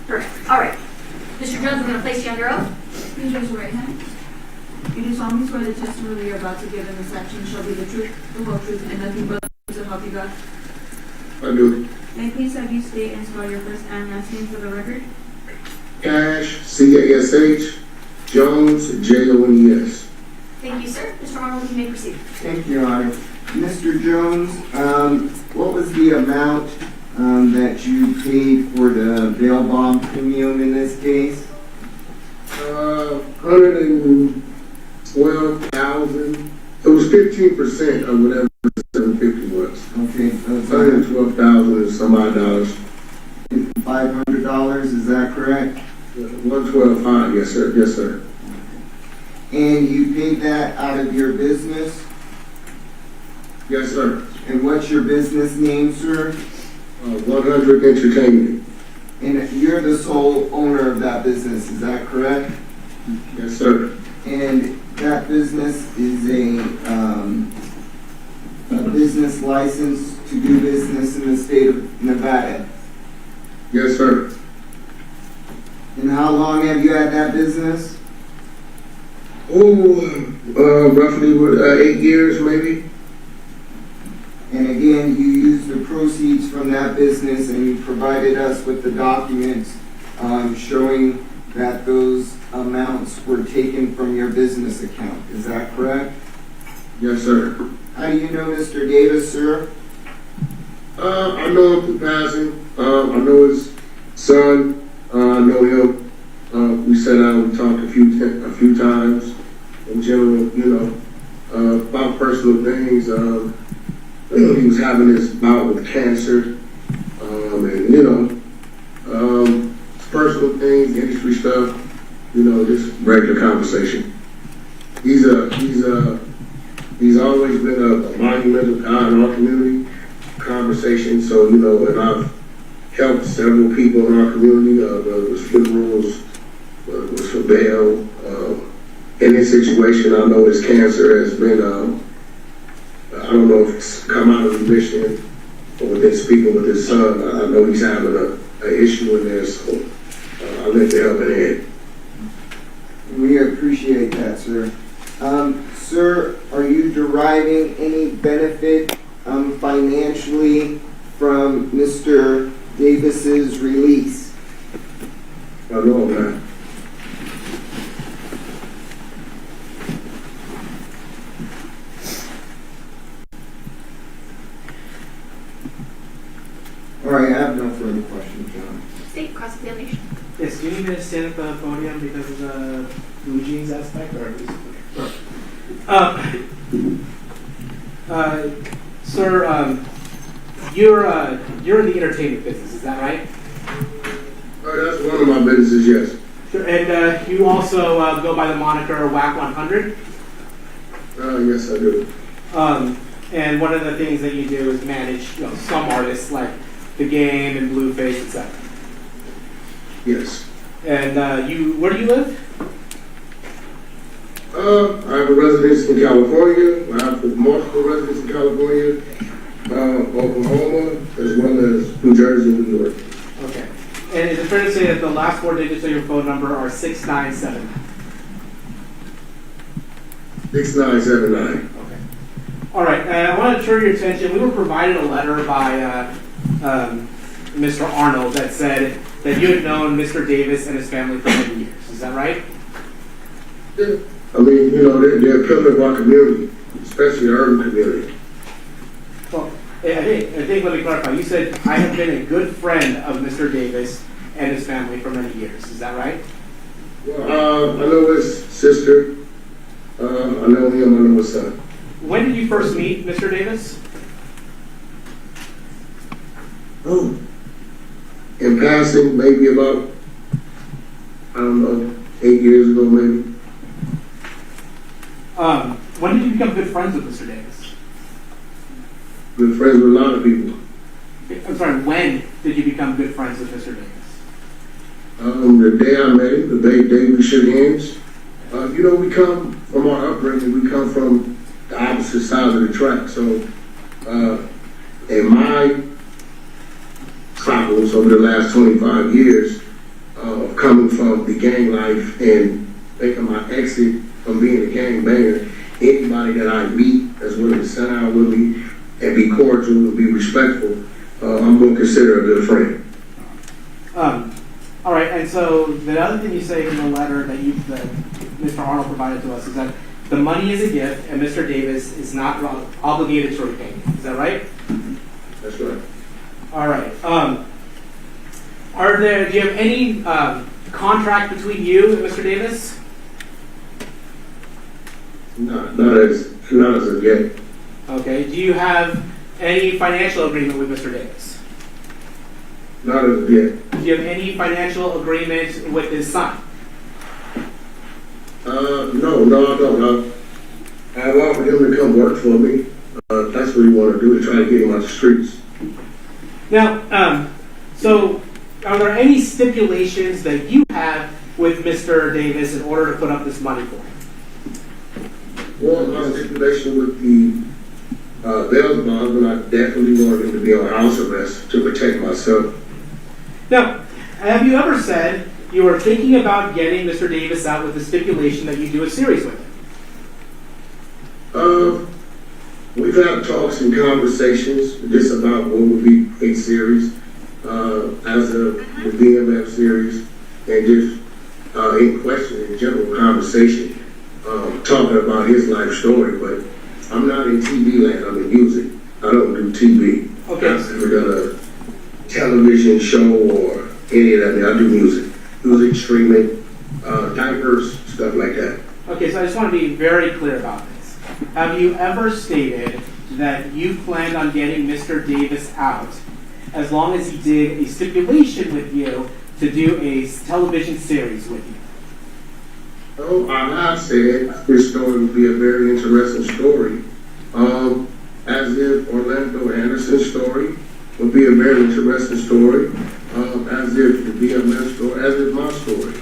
Perfect. All right. Mr. Jones, I'm going to place you under oath. Please raise your right hand. You do solemnly swear the testimony you're about to give in this action shall be the truth, the whole truth, and nothing but the truth, so help you God. I do. May I please have you state and spell your first and last name for the record? Cash, C-A-S-H, Jones, J-O-N-E-S. Thank you, sir. Mr. Arnold, you may proceed. Thank you, Your Honor. Mr. Jones, what was the amount that you paid for the bail bond premium in this case? $112,000. It was 15% of whatever the 750 was. Okay, so it's $112,000 and some odd dollars. $500, is that correct? 112.5, yes sir, yes sir. And you paid that out of your business? Yes sir. And what's your business name, sir? 100 Entertainment. And you're the sole owner of that business, is that correct? Yes sir. And that business is a business license to do business in the state of Nevada. Yes sir. And how long have you had that business? Roughly 8 years maybe. And again, you used the proceeds from that business and you provided us with the documents showing that those amounts were taken from your business account. Is that correct? Yes sir. How do you know Mr. Davis, sir? I know him through passing. I know his son. I know him. We sat down, we talked a few times in general, about personal things. He was having this bout with cancer, and personal things, industry stuff, just regular conversation. He's always been a monumental guy in our community, conversation. So, and I've helped several people in our community, whether it was funerals, whether it was for bail. In this situation, I know his cancer has been, I don't know if it's come out of remission or within speaking with his son. I know he's having an issue in there, so I'll let the help in hand. We appreciate that, sir. Sir, are you deriving any benefit financially from Mr. Davis's release? I know that. All right, I have no further questions, John. State cross-examination. Yes, do you need me to stand at the podium because of the blue jeans aspect, or is sir, you're in the entertainment business, is that right? That's one of my businesses, yes. Sure. And you also go by the moniker Wack 100? Yes, I do. And one of the things that you do is manage some artists like The Game and Blueface, etc. Yes. And where do you live? I have a residence in California. I have multiple residences in California, Oklahoma, as well as New Jersey and New York. Okay. And is it fair to say that the last 4 digits of your phone number are 697? 6979. Okay. All right. I want to turn your attention. We were provided a letter by Mr. Arnold that said that you had known Mr. Davis and his family for many years. Is that right? Yeah. I mean, they're a pillar of our community, especially the urban community. Well, I think let me clarify. You said, I have been a good friend of Mr. Davis and his family for many years. Is that right? Well, I know his sister. I know him. I know his son. When did you first meet Mr. Davis? Oh. In passing, maybe about, 8 years ago, maybe. When did you become good friends with Mr. Davis? Good friends with a lot of people. I'm sorry, when did you become good friends with Mr. Davis? The day I met him, the day we shook hands. We come from our upbringing, we come from the opposite sides of the track. So, in my travels over the last 25 years, coming from the gang life and making my exit from being a gang banger. Anybody that I meet that's willing to sit down with me and be cordial and be respectful, I'm going to consider a good friend. All right, and so the other thing you say in the letter that Mr. Arnold provided to us is that the money is a gift and Mr. Davis is not obligated to repay. Is that right? That's right. All right. Do you have any contract between you and Mr. Davis? Not as of yet. Okay. Do you have any financial agreement with Mr. Davis? Not as of yet. Do you have any financial agreement with his son? No, I don't. I've offered him to come work for me. That's what he want to do, to try to get him out the streets. Now, so are there any stipulations that you have with Mr. Davis in order to put up this money for him? Well, my stipulation with the bail bond, but I definitely wanted him to be on house arrest to protect myself. Now, have you ever said you were thinking about getting Mr. Davis out with the stipulation that you do a series with him? We've had talks and conversations just about what would be a series, as the BMF series, and just in question, in general conversation, talking about his life story. But I'm not in TV land, I'm in music. I don't do TV. Okay. I've never done a television show or any of that. I do music streaming, diapers, stuff like that. Okay, so I just want to be very clear about this. Have you ever stated that you planned on getting Mr. Davis out as long as he did a stipulation with you to do a television series with you? Oh, I have said this story would be a very interesting story. As if Orlando Anderson's story would be a very interesting story. As if the BMS story, as if my story.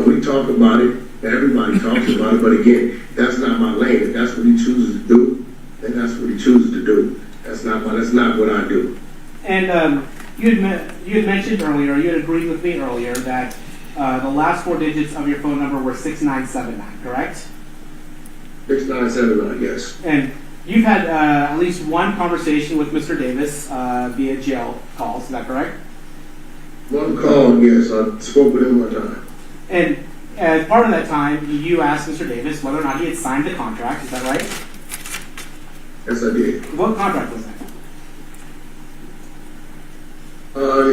We talk about it, everybody talks about it, but again, that's not my lane. If that's what he chooses to do, then that's what he chooses to do. That's not what I do. And you had mentioned earlier, you had agreed with me earlier that the last four digits of your phone number were 6979, correct? 6979, yes. And you've had at least one conversation with Mr. Davis via jail calls, is that correct? One call, yes. I spoke with him one time. And as part of that time, you asked Mr. Davis whether or not he had signed the contract, is that right? Yes, I did. What contract was that?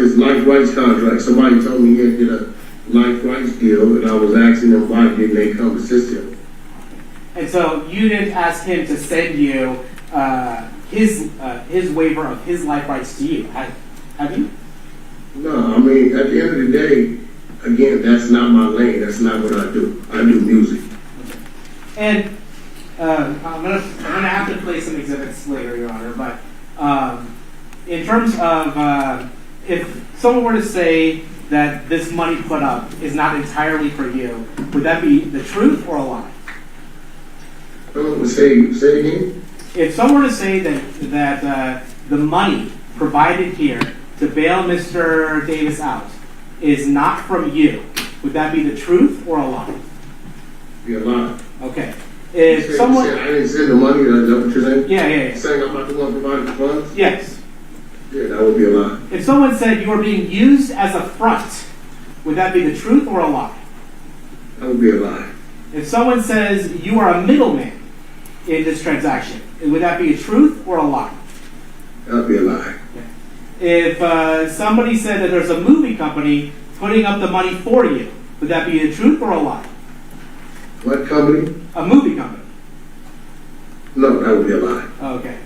His life rights contract. Somebody told me he had did a life rights deal, and I was asking them why didn't they come assist him. And so you didn't ask him to send you his waiver of his life rights to you, have you? No, I mean, at the end of the day, again, that's not my lane. That's not what I do. I do music. And I'm gonna have to play some exhibits later, Your Honor. But in terms of if someone were to say that this money put up is not entirely for you, would that be the truth or a lie? Say again? If someone were to say that the money provided here to bail Mr. Davis out is not from you, would that be the truth or a lie? Be a lie. Okay. If someone, I didn't send the money. Is that what you're saying? yeah. Saying I'm not the one providing the funds? Yes. Yeah, that would be a lie. If someone said you are being used as a front, would that be the truth or a lie? That would be a lie. If someone says you are a middleman in this transaction, would that be a truth or a lie? That would be a lie. If somebody said that there's a movie company putting up the money for you, would that be the truth or a lie? What company? A movie company. No, that would be a lie. Okay.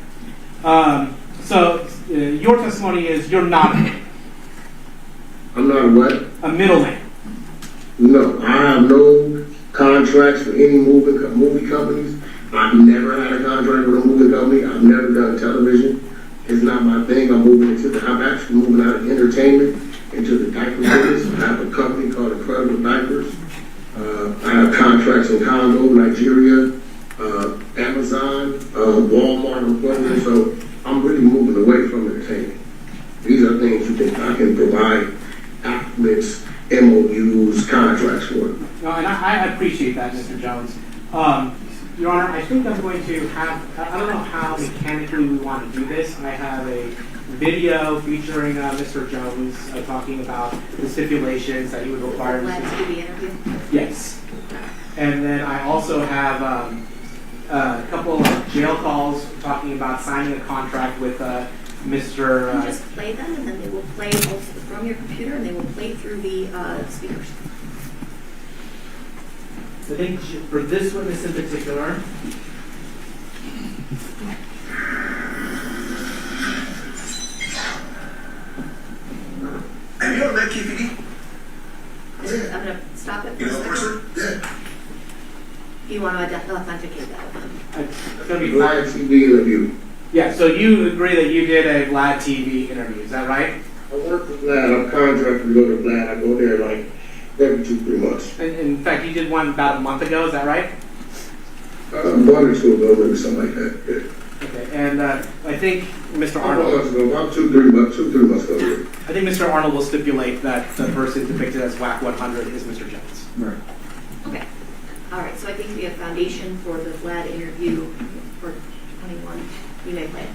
So your testimony is you're not a middleman. I'm not a what? A middleman. No, I have no contracts for any movie companies. I've never had a contract with a movie company. I've never done television. It's not my thing. I'm actually moving out of entertainment into the diaper business. I have a company called Incredible Diapers. I have contracts in Congo, Nigeria, Amazon, Walmart, and whatever. So I'm really moving away from entertainment. These are things I can provide documents MOUs, contracts for it. No, and I appreciate that, Mr. Jones. Your Honor, I think I'm going to have, I don't know how mechanically we want to do this. I have a video featuring Mr. Jones talking about the stipulations that he would require. Glad to do the interview. Yes. And then I also have a couple of jail calls talking about signing a contract with Mr. You just play them, and then they will play both from your computer, and they will play through the speakers. I think for this witness in particular, Have you ever met KPD? I'm going to stop it for You a know, second. person? Yeah. You want to authenticate that with them. it's going to be Live TV interview. Yeah, so you agree that you did a Vlad TV interview, is that right? I work for Vlad, I'm contracted to go to Vlad, I go there like every 2-3 months. In fact, you did one about a month ago, is that right? 1 or 2 ago, maybe something like that, yeah. Okay, and I think Mr. About Arnold, about 2-3 months ago, yeah. I think Mr. Arnold will stipulate that the person depicted as Wack 100 is Mr. Jones. Right. Okay. All right, so I think we have foundation for the Vlad interview for 21. You may play it.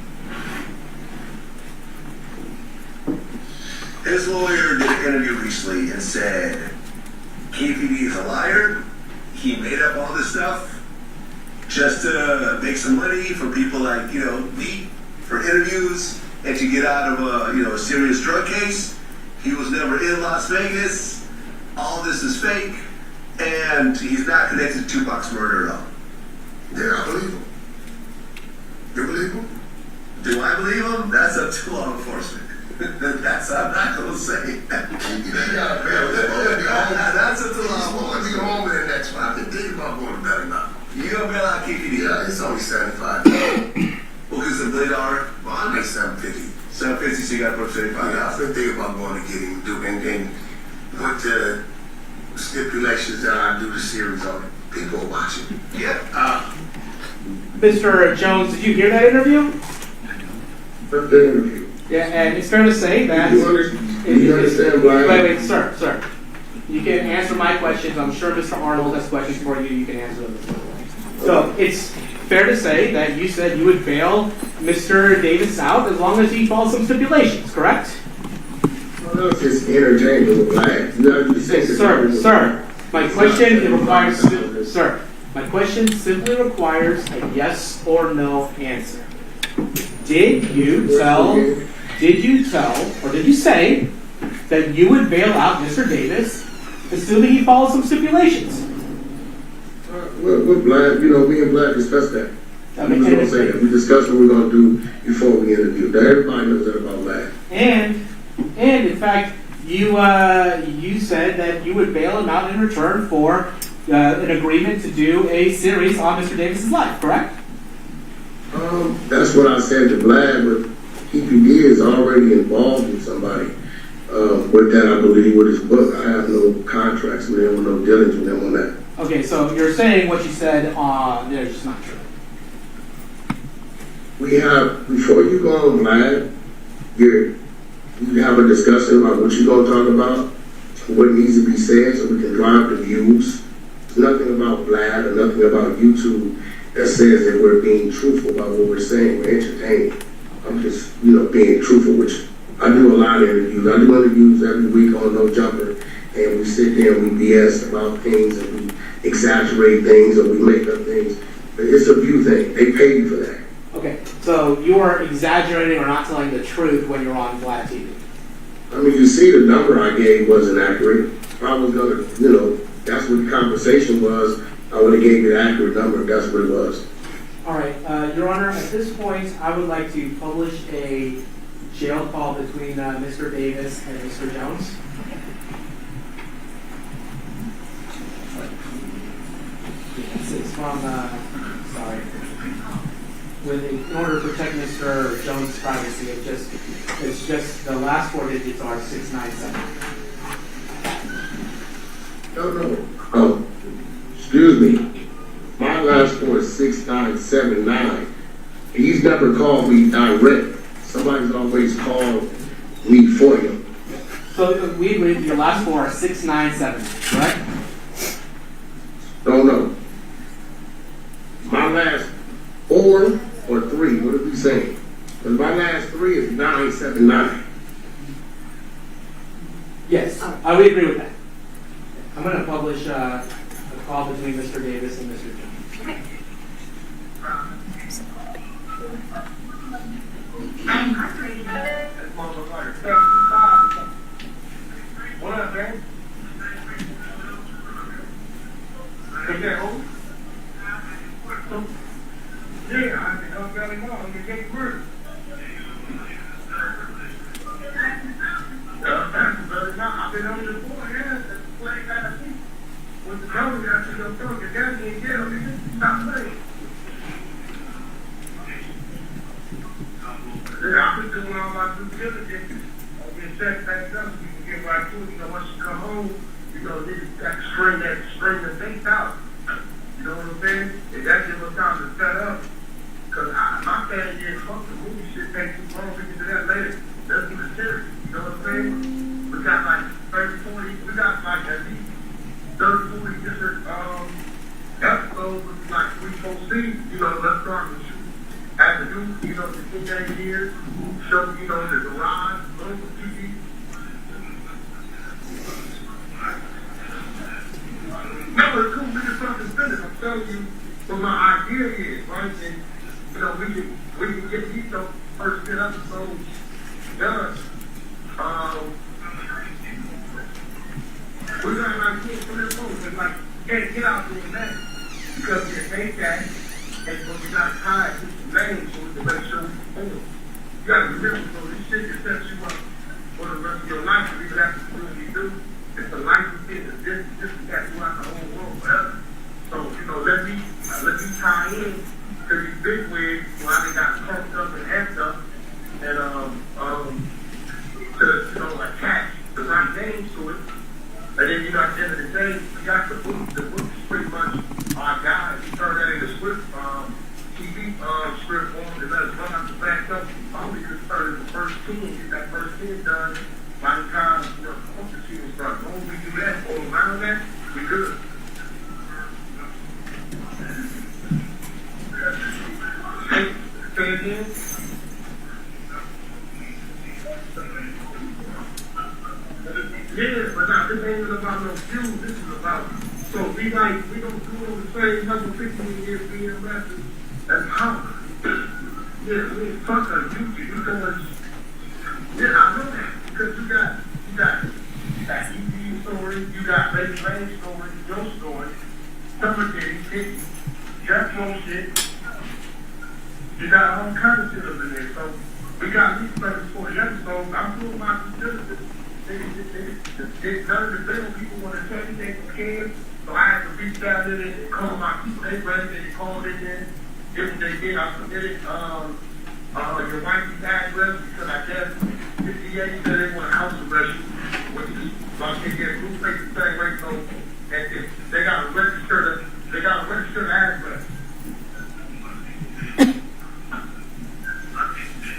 His lawyer did an interview recently and said KPD is a liar. He made up all this stuff just to make some money for people like, me for interviews and to get out of a serious drug case. He was never in Las Vegas. All this is fake. And he's not connected to Tupac's murder at all. Yeah, I believe him. You believe him? Do I believe him? That's up to law enforcement. I'm not going to say. That's up to law enforcement. He's going to be home in the next 5 to 10 about going to better now. You going to bail out KPD? Yeah, it's only 75. Well, because the $1 million, well, I make 750. 750, so you got to put 75. Yeah, I've been thinking about going to get him, and with the stipulations that I do the series on it. People are watching. Yeah. Mr. Jones, did you hear that interview? First day interview. Yeah, and it's fair to say that... Do you understand, Vlad? Wait, sir. You can answer my questions. I'm sure Mr. Arnold has questions for you. You can answer them as well. So it's fair to say that you said you would bail Mr. Davis out as long as he follows some stipulations, correct? Well, that's just entertainment with Vlad. Sir, my question requires... Sir, my question simply requires a yes or no answer. Did you tell, or did you say that you would bail out Mr. Davis, assuming he follows some stipulations? With Vlad, me and Vlad discussed that. We was going to say that. We discussed what we're going to do before we interview. Everybody knows that about Vlad. And in fact, you said that you would bail him out in return for an agreement to do a series on Mr. Davis's life, correct? That's what I said to Vlad, but KPD is already involved with somebody with that, I believe, with his book. I have no contracts with him or no dealings with him on that. Okay, so you're saying what you said is just not true. We have, before you go on Vlad, you have a discussion about what you're going to talk about, what needs to be said so we can drive the views. There's nothing about Vlad or nothing about YouTube that says that we're being truthful about what we're saying. We're entertaining. I'm just, being truthful, which I do a lot of interviews. I do interviews every week on No Jumper, and we sit there and we BS about things and we exaggerate things or we make up things. But it's a view thing. They pay you for that. Okay, so you are exaggerating or not telling the truth when you're on Vlad TV. I mean, you see the number I gave wasn't accurate. If I was going to, that's what the conversation was, I would have gave you the accurate number if that's what it was. All right, Your Honor, at this point, I would like to publish a jail call between Mr. Davis and Mr. Jones. It's from, sorry. In order to protect Mr. Jones' privacy, it's just the last 4 digits are 697. No. Oh, excuse me. My last 4 is 6979. He's never called me direct. Somebody's always called me for him. So we agreed your last four are 697, correct? No. My last 4 or 3, what are we saying? Because my last 3 is 979. Yes, we agree with that. I'm going to publish a call between Mr. Davis and Mr. Jones. Okay. What up, man? Is that old? Yeah, I can help out now. I'm gonna get murdered. I've been on the board, yeah. That's the play I see. With the government, I see your phone. Your daddy ain't get on me. Stop playing. Yeah, I've been doing all my due diligence. I've been setting things up so you can get right to it. You know, once you come home, you know, you got to string the things out. You know what I'm saying? And that gives us time to set up. Because my family is fuck the movie shit takes too long. We can do that later. Let's do the series. You know what I'm saying? We got like 30, 40, we got like at least 30, 40 different episodes with like 3, 4 scenes. You know, let's start with shoot. At the new, you know, the 2 years, show, you know, the garage, local TV. No, it's cool. We can fucking finish. I'm telling you what my idea is, right? And, you know, we can get these first 10 episodes done. We got like 2 or 3 episodes, and like, can't get out doing that because we hate that. And when we got tied to the name, so we can make sure we perform. You gotta remember, so this shit can set you up for the rest of your life. You have to do what you do. It's a life of it. This is that throughout the whole world forever. So, you know, let me tie in to these big wigs while they got pumped up and amped up and to, you know, attach the right names to it. And then, you know, at the end of the day, we got the book. The book is pretty much our guide. We turned that into script, TV script form and let us run out the back up. Probably could start in the first 10, get that first 10 done by the time, you know, the focus season starts. Once we do that, or around that, we good. Say again? Yeah, but now this ain't even about no views. This is about, so we don't do it on the same level 15 years being arrested as power. Yeah, we ain't fuck us. You going, yeah, I know that. Because you got that ED story, you got Lady Lane's story, your story, Summer Kitty, Jeff Mo shit. You got all kinds of shit up in there. So we got at least 30, 40 episodes. I'm doing my due diligence. They none of the little people want to tell you they can. So I had to reach out in it and call my people. They ready, they called in there. Did what they did. I submitted your wife's address because I guess the DA said they want a house arrest you, which is like they get a group place the same way. So and they got to register the address.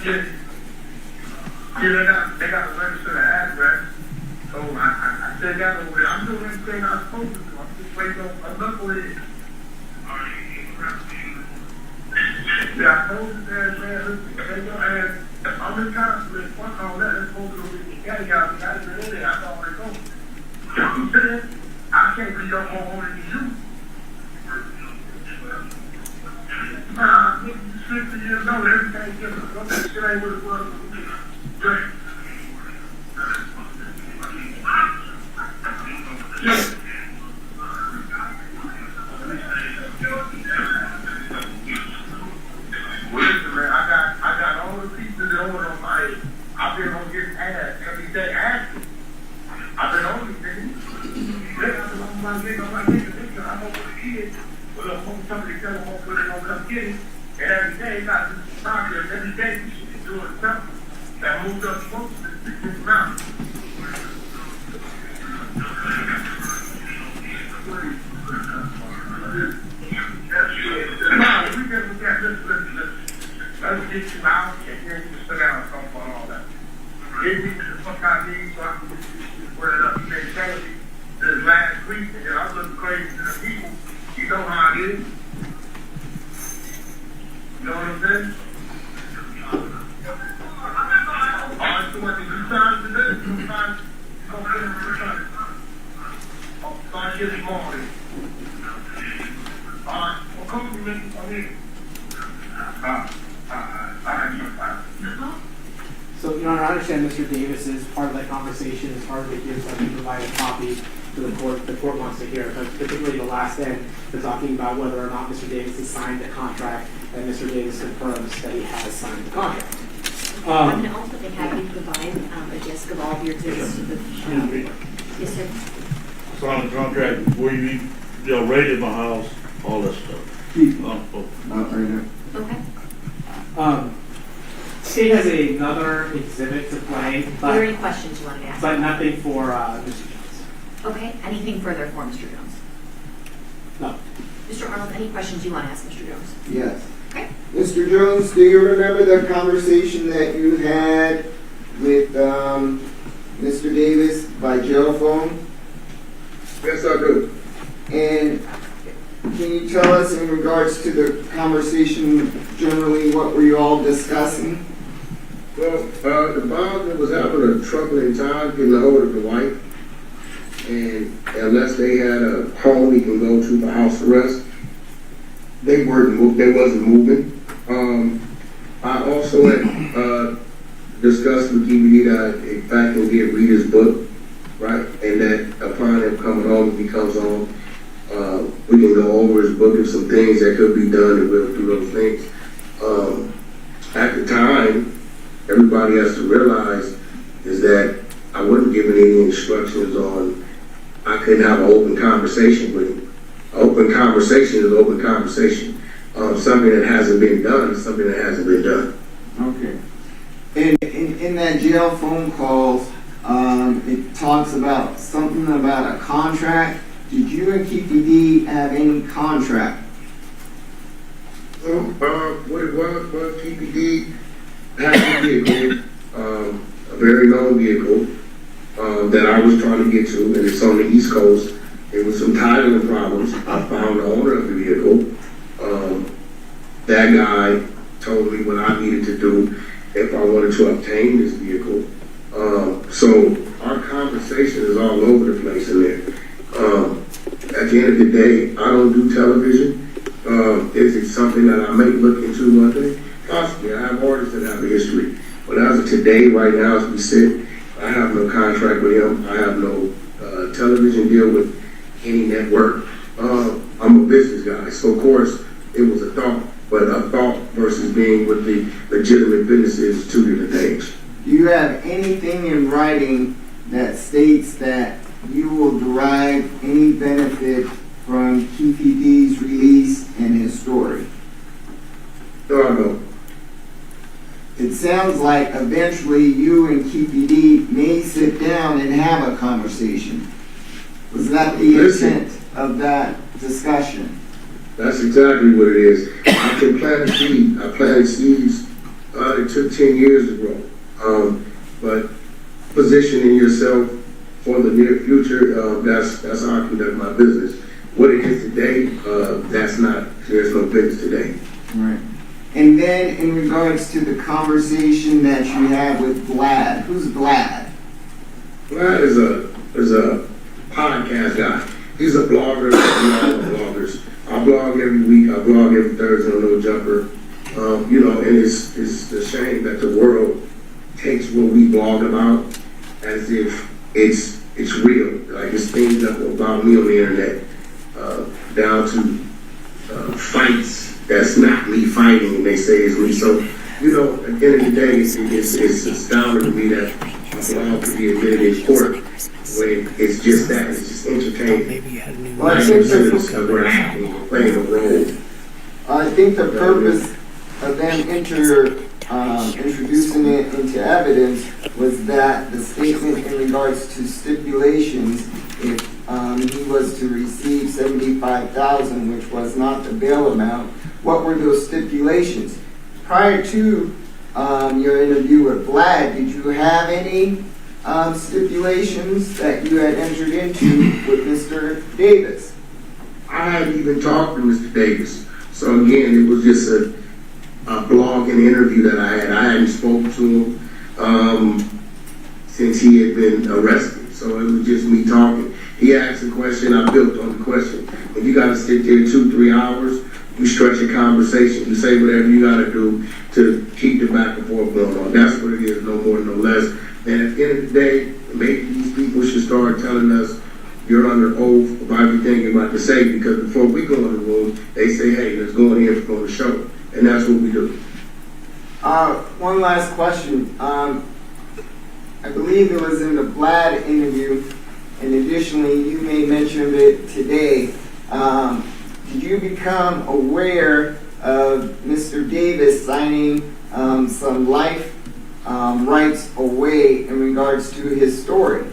Yeah, they got to register the address. So I said that over there. I'm doing everything I'm supposed to do. I'm just waiting on enough of it. Yeah, I told you that, man. Listen, they don't ask. I'm in conflict. Fuck all that. They're supposed to be together. Y'all got to get in there. That's all they go. You know what I'm saying? I can't be your homeowner than you. Nah, you 60 years old. Everything's different. That shit ain't what it was. Yeah. Listen, man, I got all the pieces on my head. I've been on this ass every day asking. I've been on these things. Yeah, I've been on my nigga. I'm over the kids. Well, I'm hoping somebody tell them hopefully they're going to come get it. And every day, got this progress. Every day, we should be doing something that moved us closer to this mountain. Nah, we never got listen. Let's get you out and then you sit down and talk about all that. Get me the fuck I need so I can get you street, and then I'm looking crazy to the people. You know how it is. You know what I'm saying? Alright, so what, did you sign today? You sign? Go get him to sign. Oh, sign here tomorrow then. Alright, well, come to me, I'm here. So, Your Honor, I understand Mr. Davis is part of that conversation, is hard to hear, so I can provide a copy to the court. The court wants to hear, but particularly the last end, they're talking about whether or not Mr. Davis has signed the contract, and Mr. Davis confirms that he has signed the contract. I'm going to also be happy to provide a gist of all of your exhibits to the. Yes, sir. Signed the contract before you raided my house, all that stuff. Not right now. Okay. State has another exhibit to play, Are there any questions you wanted to ask? but nothing for Mr. Jones. Okay, anything further for Mr. Jones? No. Mr. Arnold, any questions you want to ask Mr. Jones? Yes. Okay. Mr. Jones, do you remember the conversation that you had with Mr. Davis by jail phone? Yes, I do. And can you tell us in regards to the conversation generally, what were you all discussing? Well, the Bosman was having a troubling time getting a hold of the wife, and unless they had a home he can go to for house arrest, they wasn't moving. I also had discussed with DVD that in fact he'll get Rita's book, right, and that upon him coming home, if he comes home, we can go over his book and some things that could be done, and we'll do those things. At the time, everybody has to realize is that I wasn't given any instructions on, I couldn't have an open conversation with him. Open conversation is open conversation. Something that hasn't been done is something that hasn't been done. Okay. And in that jail phone call, it talks about something about a contract. Did you and KEFFE have any contract? What it was KPD had a vehicle, a very long vehicle, that I was trying to get to, and it's on the East Coast. There was some titling problems. I found the owner of the vehicle. That guy told me what I needed to do if I wanted to obtain this vehicle. So our conversation is all over the place in there. At the end of the day, I don't do television. Is it something that I may look into one day? Possibly. I have artists that have a history. But as of today, right now, as we sit, I have no contract with him. I have no television deal with any network. I'm a business guy, so of course it was a thought. But a thought versus being with the legitimate businesses is two different things. Do you have anything in writing that states that you will derive any benefit from KEFFE's release and his story? No, I don't. It sounds like eventually you and KEFFE may sit down and have a conversation. Was that the intent of that discussion? That's exactly what it is. I can plant a seed. I planted seeds. It took 10 years to grow. But positioning yourself for the near future, that's how I conduct my business. What it is today, there's no business today. Right. And then in regards to the conversation that you had with Vlad, who's Vlad? Vlad is a podcast guy. He's a blogger. We all are bloggers. I blog every week. I blog every Thursday on No Jumper. And it's a shame that the world takes what we blog about as if it's real. Like it's things about me on the internet, down to fights that's not me fighting, and they say it's me. So, at the end of the day, it's astounding to me that a blog could be admitted in court when it's just that. It's just entertaining. Well, I think playing a role. I think the purpose of them introducing it into evidence was that the statement in regards to stipulations, if he was to receive $75,000, which was not the bail amount, what were those stipulations? Prior to your interview with Vlad, did you have any stipulations that you had entered into with Mr. Davis. I hadn't even talked to Mr. Davis. So again, it was just a blog and interview that I had. I hadn't spoken to him since he had been arrested. So it was just me talking. He asked a question, I built on the question. If you gotta sit there 2-3 hours, you stretch a conversation, you say whatever you gotta do to keep the back and forth going on. That's what it is, no more, no less. And at the end of the day, maybe these people should start telling us you're under oath of everything you're about to say, because before we go in the room, they say, hey, let's go in here and go to the show. And that's what we do. One last question. I believe it was in the Vlad interview, and additionally, you may mention it today. Did you become aware of Mr. Davis signing some life rights away in regards to his story?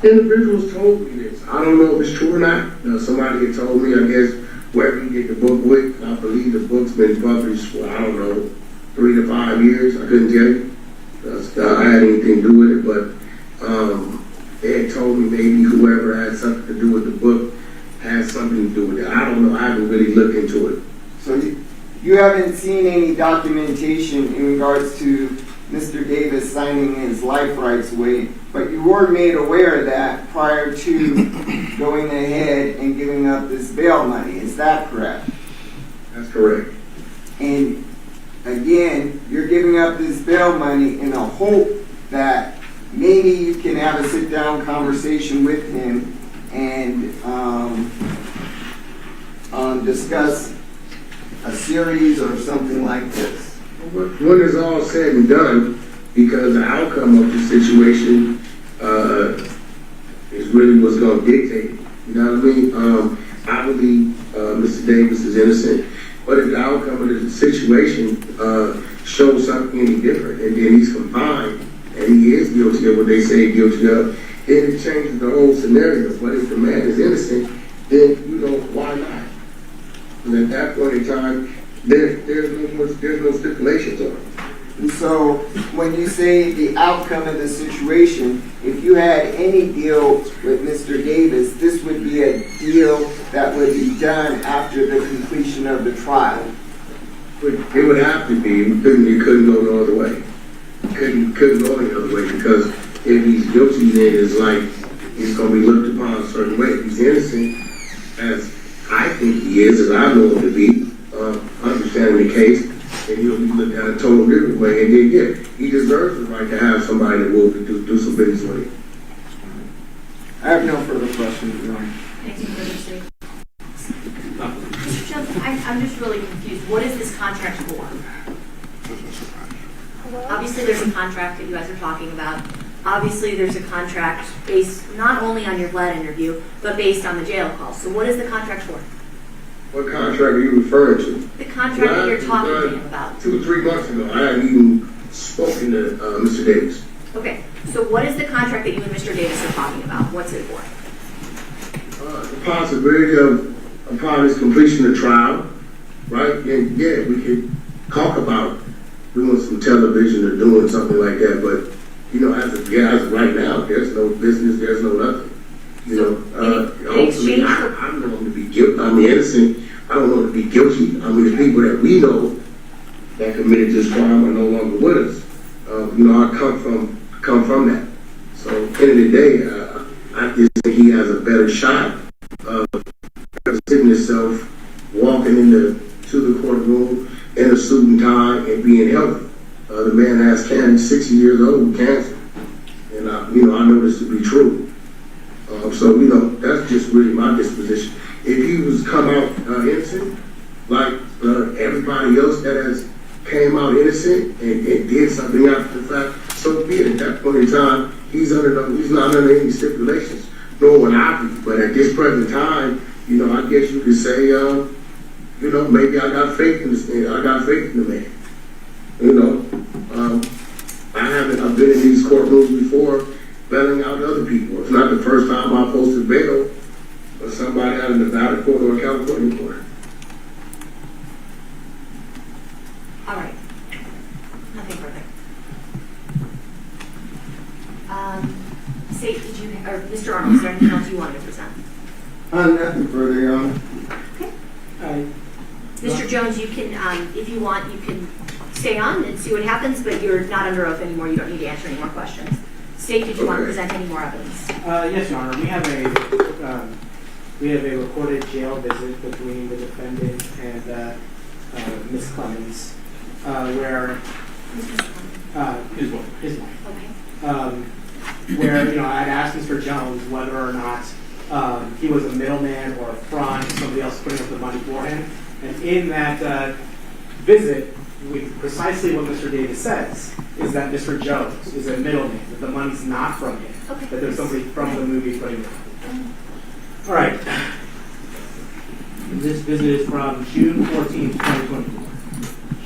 Individuals told me this. I don't know if it's true or not. Somebody had told me, I guess, wherever you get the book with. I believe the book's been published for, I don't know, 3 to 5 years. I couldn't tell you. I had anything to do with it, but they had told me maybe whoever had something to do with the book had something to do with it. I don't know. I haven't really looked into it. So you haven't seen any documentation in regards to Mr. Davis signing his life rights away, but you were made aware of that prior to going ahead and giving up this bail money. Is that correct? That's correct. And again, you're giving up this bail money in a hope that maybe you can have a sit-down conversation with him and discuss a series or something like this. When it's all said and done, because the outcome of the situation is really what's going to dictate it. You know what I mean? I believe Mr. Davis is innocent, but if the outcome of the situation shows something any different, and then he's confined, and he is guilty of what they say he's guilty of, then it changes the whole scenario. But if the man is innocent, then, you know, why not? And at that point in time, there's no stipulations on it. And so when you say the outcome of the situation, if you had any deal with Mr. Davis, this would be a deal that would be done after the completion of the trial. It would have to be. It couldn't go no other way. Couldn't go any other way, because if he's guilty, then it's like he's going to be looked upon a certain way. If he's innocent, as I think he is, as I know him to be, understanding the case, and he'll be looked at a total different way. And then, yeah, he deserves the right to have somebody that will do some business with him. I have no further questions, Your Honor. Anything further to say? Mr. Jones, I'm just really confused. What is this contract for? Obviously, there's a contract that you guys are talking about. Obviously, there's a contract based not only on your Vlad interview, but based on the jail call. So what is the contract for? What contract are you referring to? The contract that you're talking to him about. 2 or 3 months ago, I hadn't even spoken to Mr. Davis. Okay, so what is the contract that you and Mr. Davis are talking about? What's it for? The possibility of, upon his completion of trial, right? And yeah, we could talk about doing some television or doing something like that, but you know, as of right now, there's no business, there's no nothing. You know, hopefully, I don't know him to be guilty. I'm innocent. I don't know him to be guilty. I mean, the people that we know that committed this crime are no longer with us. You know, I come from that. So, at the end of the day, I just think he has a better shot of presenting himself, walking to the courtroom in a suit and tie and being healthy. The man has cancer, 60 years old with cancer, and I know this to be true. So, you know, that's just really my disposition. If he was come out innocent, like everybody else that has came out innocent and did something after the fact, so be it. At that point in time, he's not under any stipulations, nor would I be. But at this present time, you know, I guess you could say, you know, maybe I got faith in this thing. I got faith in the man. You know, I've been in these courtrooms before, bailing out other people. It's not the first time I posted bail for somebody out of Nevada court or a California court. All right. Nothing further. State, did you, or Mr. Arnold, is there anything else you wanted to present? Nothing further, Your Honor. Mr. Jones, you can, if you want, you can stay on and see what happens, but you're not under oath anymore. You don't need to answer any more questions. State, did you want to present any more evidence? Yes, Your Honor. We have a recorded jail visit between the defendant and Ms. Clemens, where his wife. Okay. Where I'd asked Mr. Jones whether or not he was a middleman or a front, somebody else putting up the money for him, and in that visit, precisely what Mr. Davis says is that Mr. Jones is a middleman, that the money's not from him, Okay. that there's somebody from the movie putting it up. All right. This visit is from June 14th, 2024.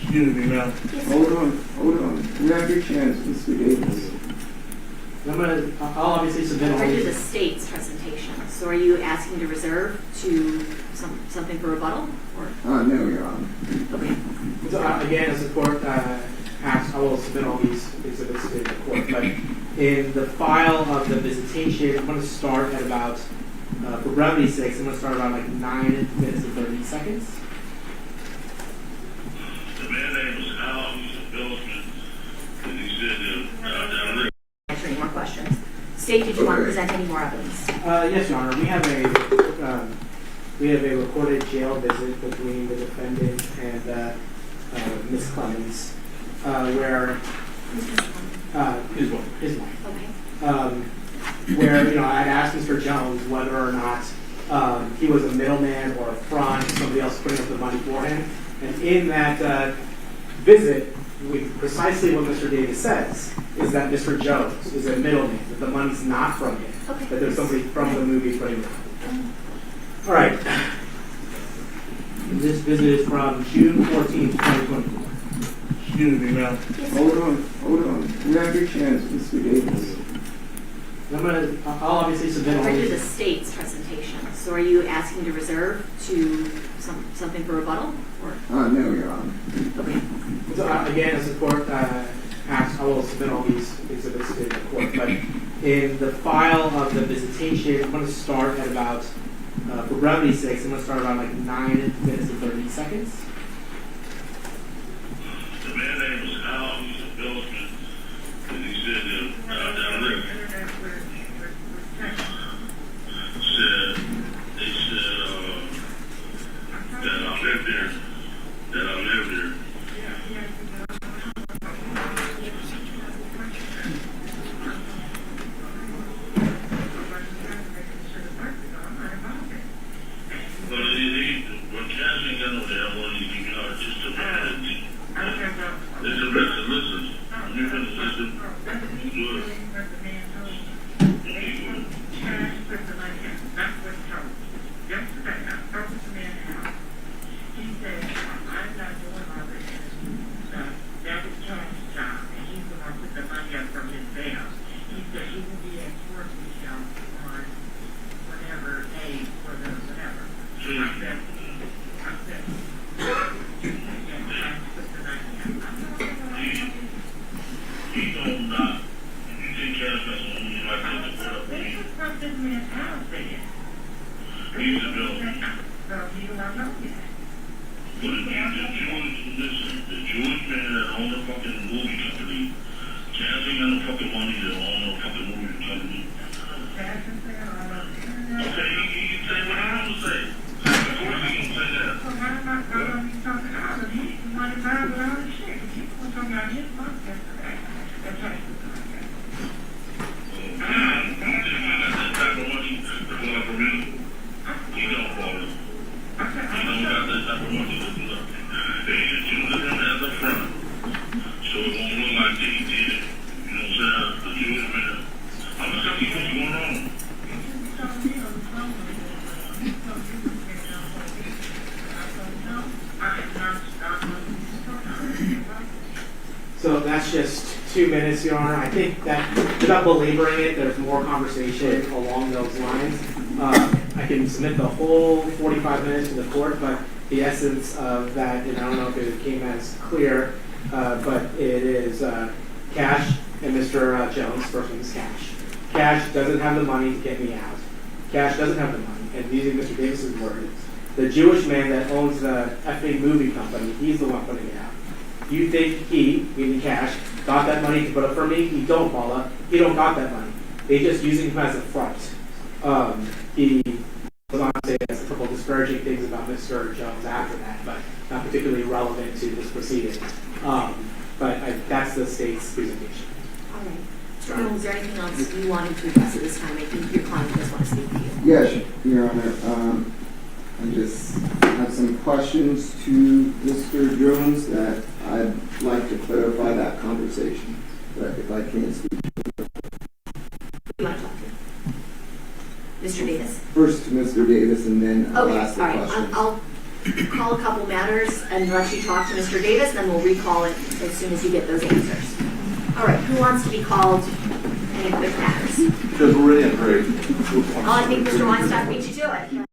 Excuse me, ma'am. Hold on. You have your chance, Mr. Davis. I'll obviously submit all We're going to do these. the state's presentation. So are you asking to reserve to something for rebuttal? Or? No, Your Honor. Okay. So, again, as the court asks, I will submit all these exhibits to the court. But in the file of the visitation, I'm going to start at about, for brevity's sake, I'm going to start around like 9 minutes and 30 seconds. The man name was Al Billsman, and he said that Answer any more questions. State, did you want to present any more evidence? Yes, Your Honor. We have a recorded jail visit between the defendant and Ms. Clemens, where his wife. Okay. Where I'd asked Mr. Jones whether or not he was a middleman or a front, somebody else putting up the money for him, and in that visit, precisely what Mr. Davis says is that Mr. Jones is a middleman, that the money's not from him, Okay. that there's somebody from the movie putting it up. All right. This visit is from June 14th, 2024. Excuse me, ma'am. Hold on. You have your chance, Mr. Davis. I'll obviously submit We're all going to do the these. state's presentation. So are you asking to reserve to something for rebuttal? Or? No, Your Honor. Okay. So, again, as the court asks, I will submit all these exhibits to the court. But in the file of the visitation, I'm going to start at about, for brevity's sake, I'm going to start around like 9 minutes and 30 seconds. The man name was Al Billsman, and he said that Rick they said that I live there. But when Cassie got over there, I wanted to give you just a minute. There's a listen. You're going to listen. Do it. Yesterday, I spoke to the man out. He said, I'm not doing all this. That was Cass's job, and he's the one who put the money up from his bail. He said he will be at court with him on whatever day for the whatever. I said, yeah, Cass put the money up. He don't not. You think Cass messing with me like that to put up with This me? is what this man out said. He's a villain. No, he don't know yet. But the Jewish man that owned a fucking movie company, Cass ain't got no fucking money to own no fucking movie company. Cass is there on the internet. Okay, he can say what I want to say. Of course he can say that. So why am I talking out of he's the one that with all the shit. He was talking about his month yesterday. That's right. You got that type of money to pull up for me? He don't fall in. He don't got that type of money to do nothing. They just use him as a front. So it won't look like he did it. You know what I'm saying? The Jewish man. I'm gonna tell you what's going on. So that's just 2 minutes, Your Honor. I think that, without belaboring it, there's more conversation along those lines. I can submit the whole 45 minutes to the court, but the essence of that, and I don't know if it came as clear, but it is Cash and Mr. Jones. First name is Cash. Cash doesn't have the money to get me out. Cash doesn't have the money. And using Mr. Davis's words, the Jewish man that owns the effing movie company, he's the one putting it out. You think he, meaning Cash, got that money to put up for me? He don't, Paula. He don't got that money. They just using him as a front. He goes on to say a couple of disparaging things about Mr. Jones after that, but not particularly relevant to this proceeding. That's the state's presentation. All right. Mr. Jones, is there anything else you wanted to address at this time? I think your client does want to speak to you. Yes, Your Honor. I just have some questions to Mr. Jones that I'd like to clarify that conversation, but if I can speak. Who do you want to talk to? Mr. Davis? First to Mr. Davis, and then I'll Okay, ask the all right. questions. I'll call a couple matters and let you talk to Mr. Davis, then we'll recall it as soon as you get those answers. All right, who wants to be called? Any quick matters? Because we're in a hurry. Oh, I think Mr. Weinstock beat you to it.